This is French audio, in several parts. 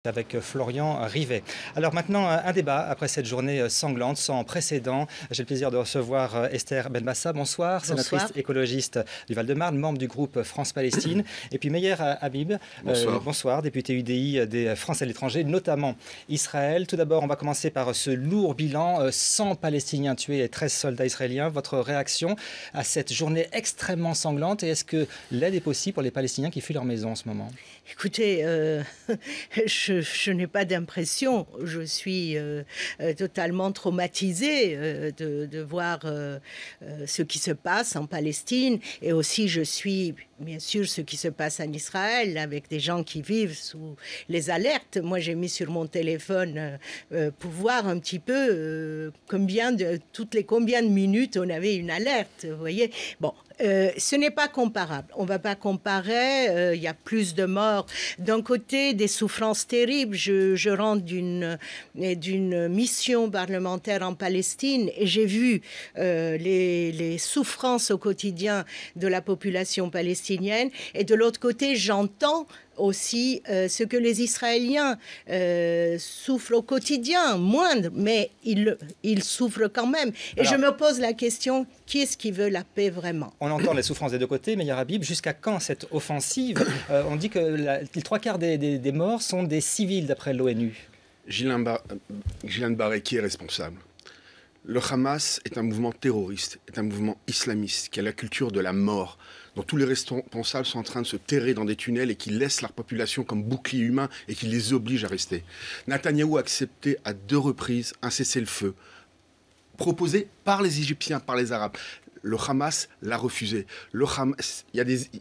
Avec Florian Rivet. Alors maintenant, un débat après cette journée sanglante, sans précédent. J'ai le plaisir de recevoir Esther Benbassa. Bonsoir, sénatrice écologiste du Val-de-Marne, membre du groupe France-Palestine. Et puis Meyer Habib, bonsoir, député UDI des Français à l'étranger, notamment Israël. Tout d'abord, on va commencer par ce lourd bilan, 100 Palestiniens tués et 13 soldats israéliens. Votre réaction à cette journée extrêmement sanglante, et est-ce que l'aide est possible pour les Palestiniens qui fuient leur maison en ce moment? Écoutez, je n'ai pas d'impression. Je suis totalement traumatisée de voir ce qui se passe en Palestine. Et aussi, je suis bien sûr ce qui se passe en Israël avec des gens qui vivent sous les alertes. Moi, j'ai mis sur mon téléphone pour voir un petit peu combien de minutes on avait une alerte. Vous voyez, bon. Ce n'est pas comparable. On ne va pas comparer. Il y a plus de morts. D'un côté, des souffrances terribles. Je rentre d'une mission parlementaire en Palestine et j'ai vu les souffrances au quotidien de la population palestinienne. Et de l'autre côté, j'entends aussi ce que les Israéliens souffrent au quotidien, moindre, mais ils souffrent quand même. Et alors, je me pose la question, qui est-ce qui veut la paix vraiment? On entend les souffrances des deux côtés, Meyer Habib. Jusqu'à quand cette offensive? On dit que les trois quarts des morts sont des civils, d'après l'ONU. Ghislain Barré, qui est responsable? Le Hamas est un mouvement terroriste, est un mouvement islamiste, qui a la culture de la mort, dont tous les responsables sont en train de se terrer dans des tunnels et qui laissent leur population comme bouclier humain et qui les obligent à rester. Netanyahou a accepté à 2 reprises un cessez-le-feu, proposé par les Égyptiens, par les Arabes. Le Hamas l'a refusé.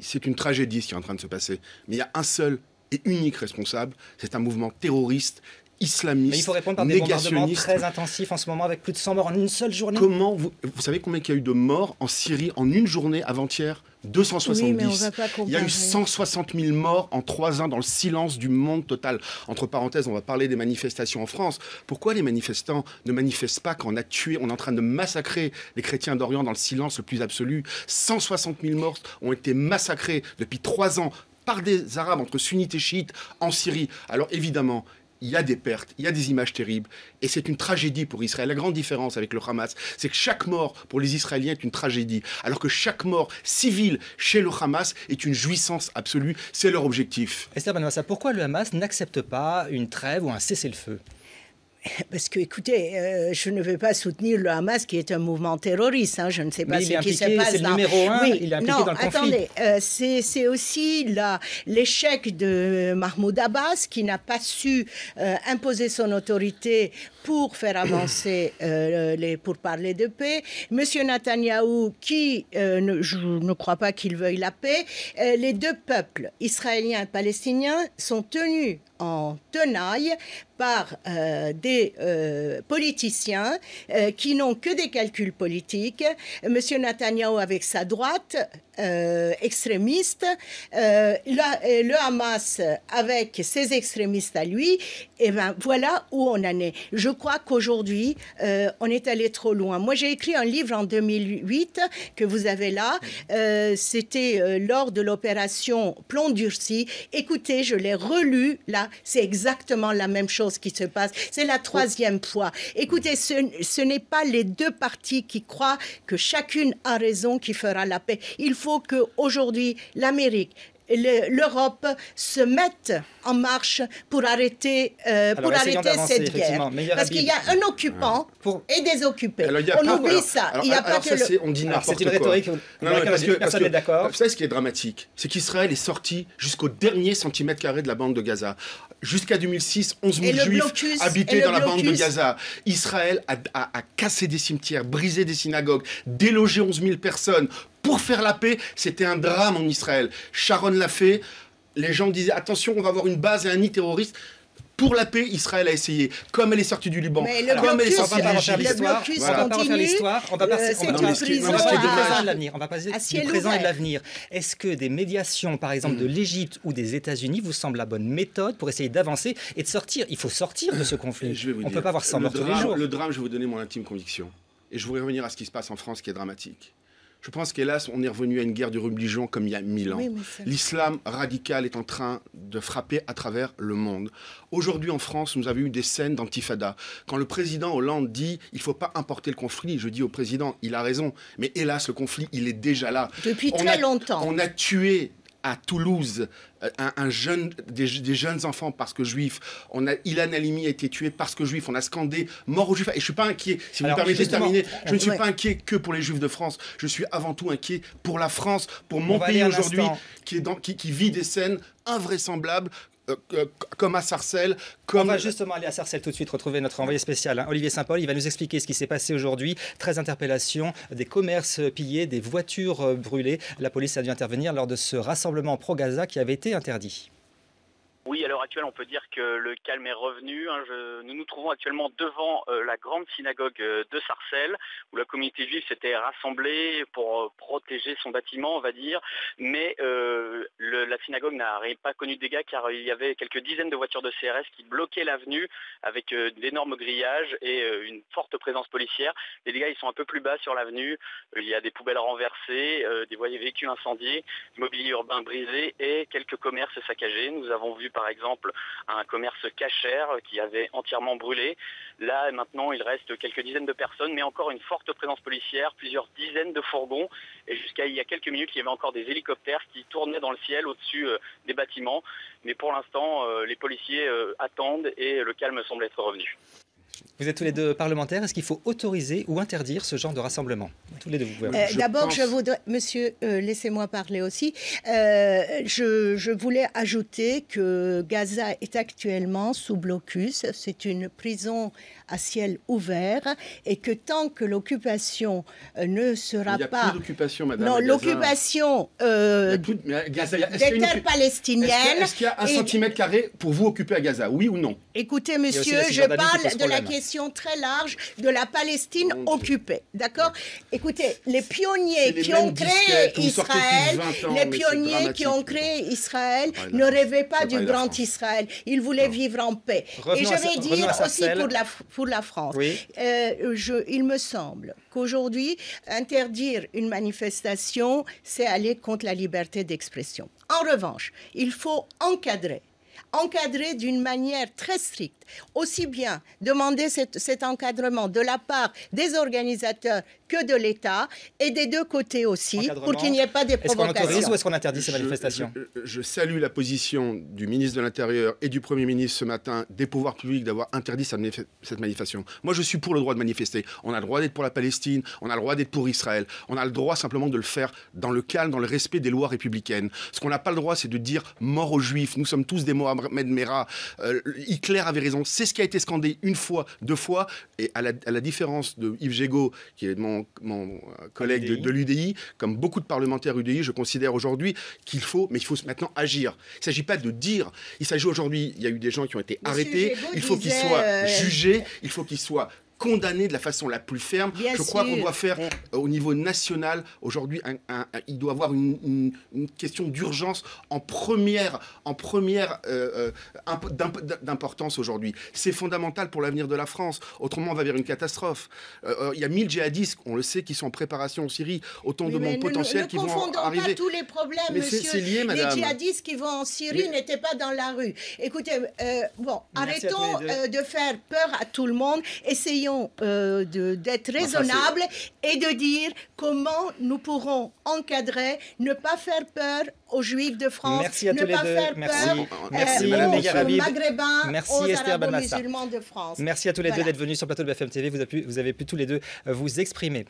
C'est une tragédie ce qui est en train de se passer. Mais il y a un seul et unique responsable, c'est un mouvement terroriste, islamiste, mais il faut répondre par des bombardements très intensifs en ce moment, avec plus de 100 morts en une seule journée. Comment vous savez combien il y a eu de morts en Syrie en une journée avant-hier? 270. Oui, mais on va pas il y a eu 160 000 morts en 3 ans dans le silence du monde total. Entre parenthèses, on va parler des manifestations en France. Pourquoi les manifestants ne manifestent pas quand on est en train de massacrer les chrétiens d'Orient dans le silence le plus absolu? 160 000 morts ont été massacrés depuis 3 ans par des Arabes entre sunnites et chiites en Syrie. Alors évidemment, il y a des pertes, il y a des images terribles, et c'est une tragédie pour Israël. La grande différence avec le Hamas, c'est que chaque mort pour les Israéliens est une tragédie, alors que chaque mort civile chez le Hamas est une jouissance absolue. C'est leur objectif. Esther Benbassa, pourquoi le Hamas n'accepte pas une trêve ou un cessez-le-feu? Parce que, écoutez, je ne veux pas soutenir le Hamas, qui est un mouvement terroriste. Je ne sais pas ce qui se passe. C'est le numéro 1, il est impliqué dans le conflit. Attendez, c'est aussi l'échec de Mahmoud Abbas, qui n'a pas su imposer son autorité pour faire avancer pour parler de paix. Monsieur Netanyahou, qui, je ne crois pas qu'il veuille la paix. Les deux peuples, israéliens et palestiniens, sont tenus en tenaille par des politiciens qui n'ont que des calculs politiques. Monsieur Netanyahou avec sa droite extrémiste, le Hamas avec ses extrémistes à lui, et ben voilà où on en est. Je crois qu'aujourd'hui, on est allé trop loin. Moi, j'ai écrit un livre en 2008 que vous avez là. C'était lors de l'opération Plomb durci. Écoutez, je l'ai relu là. C'est exactement la même chose qui se passe. C'est la 3e fois. Écoutez, ce n'est pas les deux parties qui croient que chacune a raison qui fera la paix. Il faut qu'aujourd'hui, l'Amérique, l'Europe se mettent en marche pour arrêter, cette guerre. Parce qu'il y a un occupant et des occupés. On oublie ça. Il n'y a pas que on dit n'importe quoi. C'est une rhétorique. Personne n'est d'accord. Vous savez ce qui est dramatique? C'est qu'Israël est sorti jusqu'au dernier centimètre carré de la bande de Gaza. Jusqu'à 2006, 11 000 Juifs habitaient dans la bande de Gaza. Israël a cassé des cimetières, brisé des synagogues, délogé 11 000 personnes. Pour faire la paix, c'était un drame en Israël. Sharon l'a fait. Les gens disaient, attention, on va avoir une base et un nid terroriste. Pour la paix, Israël a essayé. Comme elle est sortie du Liban. Mais le blocus continue. On va passer du présent et de l'avenir. On va passer du présent et de l'avenir. Est-ce que des médiations, par exemple, de l'Égypte ou des États-Unis, vous semblent la bonne méthode pour essayer d'avancer et de sortir? Il faut sortir de ce conflit. On ne peut pas avoir 100 morts tous les jours. Le drame, je vais vous donner mon intime conviction. Et je voudrais revenir à ce qui se passe en France, qui est dramatique. Je pense qu'hélas, on est revenu à une guerre de religion comme il y a 1000 ans. Oui, l'islam radical est en train de frapper à travers le monde. Aujourd'hui, en France, nous avons eu des scènes d'antifada. Quand le président Hollande dit « il ne faut pas importer le conflit », je dis au président « il a raison ». Mais hélas, le conflit, il est déjà là. Depuis très longtemps. On a tué à Toulouse des jeunes enfants parce que juifs. Ilan Halimi a été tué parce que juif. On a scandé mort aux juifs. Et je ne suis pas inquiet, si vous me permettez de terminer, je ne suis pas inquiet que pour les juifs de France. Je suis avant tout inquiet pour la France, pour mon pays aujourd'hui qui vit des scènes invraisemblables. Comme à Sarcelles. On va justement aller à Sarcelles tout de suite, retrouver notre envoyé spécial, Olivier Saint-Paul. Il va nous expliquer ce qui s'est passé aujourd'hui. 13 interpellations, des commerces pillés, des voitures brûlées. La police a dû intervenir lors de ce rassemblement pro-Gaza qui avait été interdit. Oui, à l'heure actuelle, on peut dire que le calme est revenu. Nous nous trouvons actuellement devant la grande synagogue de Sarcelles, où la communauté juive s'était rassemblée pour protéger son bâtiment, on va dire. Mais la synagogue n'a pas connu de dégâts, car il y avait quelques dizaines de voitures de CRS qui bloquaient l'avenue avec d'énormes grillages et une forte présence policière. Les dégâts, ils sont un peu plus bas sur l'avenue. Il y a des poubelles renversées, des véhicules incendiés, du mobilier urbain brisé et quelques commerces saccagés. Nous avons vu par exemple un commerce cachère qui avait entièrement brûlé. Là maintenant il reste quelques dizaines de personnes, mais encore une forte présence policière, plusieurs dizaines de fourgons, et jusqu'à il y a quelques minutes il y avait encore des hélicoptères qui tournaient dans le ciel au-dessus des bâtiments. Mais pour l'instant les policiers attendent et le calme semble être revenu. Vous êtes tous les deux parlementaires. Est-ce qu'il faut autoriser ou interdire ce genre de rassemblement? Tous les deux, vous pouvez. D'abord, je voudrais, monsieur, laissez-moi parler aussi. Je voulais ajouter que Gaza est actuellement sous blocus. C'est une prison à ciel ouvert et que tant que l'occupation ne sera pas... Il n'y a plus d'occupation, madame. Non, l'occupation des terres palestiniennes... Est-ce qu'il y a 1 centimètre carré pour vous occuper à Gaza, oui ou non? Écoutez, monsieur, je parle de la question très large de la Palestine occupée, d'accord? Écoutez, les pionniers qui ont créé Israël, ne rêvaient pas du grand Israël. Ils voulaient vivre en paix. Et je vais dire aussi pour la France. Oui. Il me semble qu'aujourd'hui, interdire une manifestation, c'est aller contre la liberté d'expression. En revanche, il faut encadrer d'une manière très stricte, aussi bien demander cet encadrement de la part des organisateurs que de l'État et des deux côtés aussi, pour qu'il n'y ait pas de provocations. Est-ce qu'on autorise ou est-ce qu'on interdit ces manifestations? Je salue la position du ministre de l'Intérieur et du Premier ministre ce matin, des pouvoirs publics, d'avoir interdit cette manifestation. Moi, je suis pour le droit de manifester. On a le droit d'être pour la Palestine, on a le droit d'être pour Israël. On a le droit simplement de le faire dans le calme, dans le respect des lois républicaines. Ce qu'on n'a pas le droit, c'est de dire mort aux Juifs. Nous sommes tous des Mohamed Merah. Hitler avait raison. C'est ce qui a été scandé une fois, 2 fois. Et à la différence de Yves Gégaud, qui est mon collègue de l'UDI, comme beaucoup de parlementaires UDI, je considère aujourd'hui qu'il faut maintenant agir. Il ne s'agit pas de dire. Il s'agit aujourd'hui, il y a eu des gens qui ont été arrêtés. Il faut qu'ils soient jugés. Il faut qu'ils soient condamnés de la façon la plus ferme. Je crois qu'on doit faire au niveau national aujourd'hui, il doit y avoir une question d'urgence en première d'importance aujourd'hui. C'est fondamental pour l'avenir de la France. Autrement, on va vers une catastrophe. Il y a 1000 djihadistes, on le sait, qui sont en préparation en Syrie. Autant de monde potentiel qui vont arriver. Pas tous les problèmes, mais monsieur. C'est lié, madame. Les djihadistes qui vont en Syrie n'étaient pas dans la rue. Écoutez, arrêtons de faire peur à tout le monde. Essayons d'être raisonnables et de dire comment nous pourrons encadrer, ne pas faire peur aux Juifs de France, ne pas faire peur aux Maghrébins, aux Arabo-musulmans de France. Merci à tous les deux d'être venus sur le plateau de BFM TV. Vous avez pu tous les deux vous exprimer.